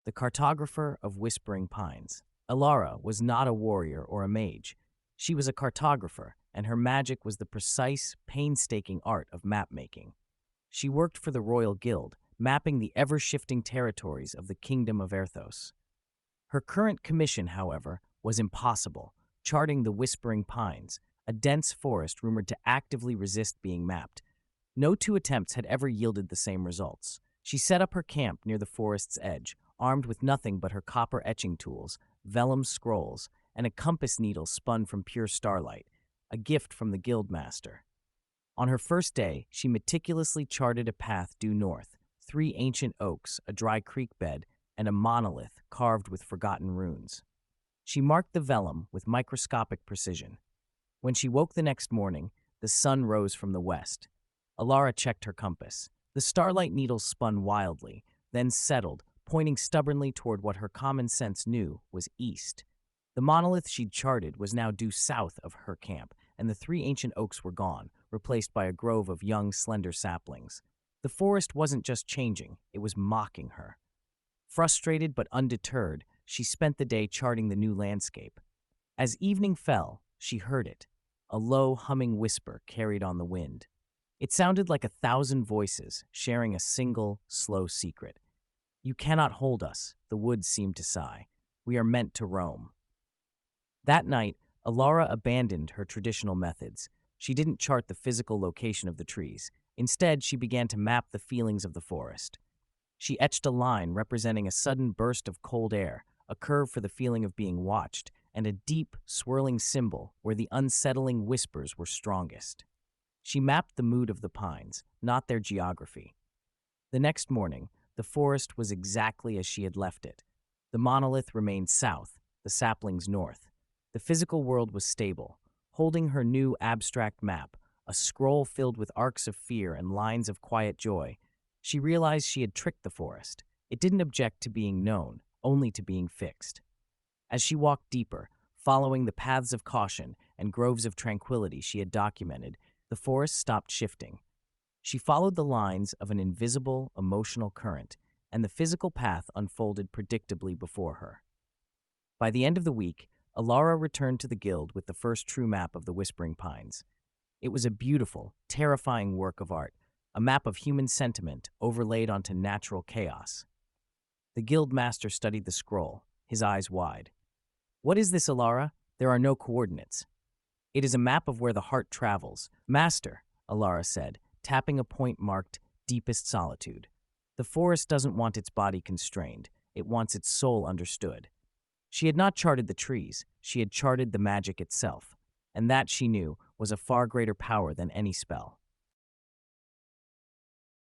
the cartographer of whispering pines. Elara was not a warrior or a mage. She was a cartographer, and her magic was the precise, painstaking art of map-making. She worked for the Royal Guild, mapping the ever-shifting territories of the Kingdom of Aerthos. Her current commission, however, was impossible, charting the Whispering Pines, a dense forest rumored to actively resist being mapped. No two attempts had ever yielded the same results. She set up her camp near the forest's edge, armed with nothing but her copper etching tools, vellum scrolls, and a compass needle spun from pure starlight, a gift from the guildmaster. On her first day, she meticulously charted a path due north, 3 ancient oaks, a dry creek bed, and a monolith carved with forgotten runes. She marked the vellum with microscopic precision. When she woke the next morning, the sun rose from the west. Elara checked her compass. The starlight needle spun wildly, then settled, pointing stubbornly toward what her common sense knew was east. The monolith she'd charted was now due south of her camp, and the 3 ancient oaks were gone, replaced by a grove of young, slender saplings. The forest wasn't just changing, it was mocking her. Frustrated but undeterred, she spent the day charting the new landscape. As evening fell, she heard it, a low, humming whisper carried on the wind. It sounded like 1,000 voices sharing a single, slow secret. "You cannot hold us," the woods seemed to sigh. "We are meant to roam." That night, Elara abandoned her traditional methods. She didn't chart the physical location of the trees. Instead, she began to map the feelings of the forest. She etched a line representing a sudden burst of cold air, a curve for the feeling of being watched, and a deep, swirling symbol where the unsettling whispers were strongest. She mapped the mood of the pines, not their geography. The next morning, the forest was exactly as she had left it. The monolith remained south, the saplings north. The physical world was stable. Holding her new abstract map, a scroll filled with arcs of fear and lines of quiet joy, she realized she had tricked the forest. It didn't object to being known, only to being fixed. As she walked deeper, following the paths of caution and groves of tranquility she had documented, the forest stopped shifting. She followed the lines of an invisible, emotional current, and the physical path unfolded predictably before her. By the end of the week, Elara returned to the guild with the first true map of the Whispering Pines. It was a beautiful, terrifying work of art, a map of human sentiment overlaid onto natural chaos. The guild master studied the scroll, his eyes wide. "What is this, Elara? There are no coordinates." "It is a map of where the heart travels." "Master," Elara said, tapping a point marked deepest solitude. "The forest doesn't want its body constrained. It wants its soul understood." She had not charted the trees, she had charted the magic itself, and that, she knew, was a far greater power than any spell.